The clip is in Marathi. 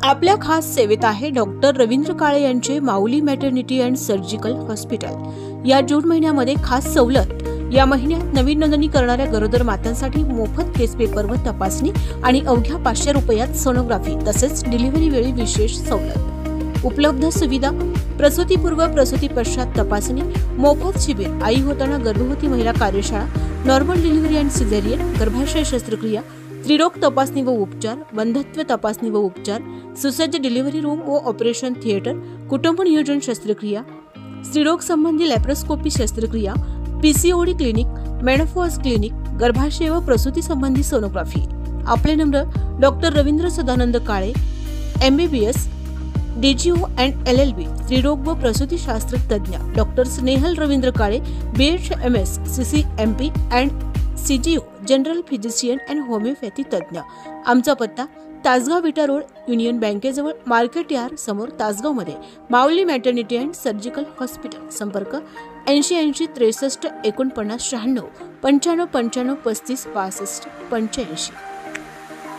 आपल्या खास सेवेत आहे डॉक्टर रवींद्र काळे यांचे माऊली मॅटर्निटी अँड सर्जिकल हॉस्पिटल। या जून महिन्यामध्ये खास सवलत। या महिन्यात नवीन नोंदणी करणाऱ्या गरोदर मातांसाठी मोफत केस पेपर व तपासणी आणि अवघ्या 500 रुपयात सोनोग्राफी तसेच डिलिव्हरी वेळी विशेष सवलत। उपलब्ध सुविधा: प्रसूतीपूर्व प्रसूती पश्चात तपासणी, मोफत शिबिर, आई होताना गर्भवती महिला कार्यशाळा, नॉर्मल डिलिव्हरी अँड सिझेरियन, गर्भाशय शस्त्रक्रिया, स्त्रीरोग तपासणी व उपचार, बंधत्व तपासणी व उपचार, सुसज्ज डिलिव्हरी रूम व ऑपरेशन थिएटर, कुटुंब नियोजन शस्त्रक्रिया, स्त्रीरोग संबंधी लॅप्रोस्कोपी शस्त्रक्रिया, पीसीओडी क्लिनिक, मेनोपॉज क्लिनिक, गर्भाशय व प्रसूती संबंधी सोनोग्राफी। आपले number: doctor Ravindra Sadanand Kale, MBBS, DGO and LLB, स्त्रीरोग व प्रसूतीशास्त्र तज्ञ, doctor Snehal Ravindra Kale, BHMS, CCMP and CGO, general physician and homeopathy तज्ञ। आमचा पत्ता: तासगाव विटा रोड, युनियन बँकेजवळ, मार्केट यार्ड समोर, तासगाव मध्ये, Mauli maternity and surgical hospital. संपर्क: 8080 63 49 96 95 95 35 65 85।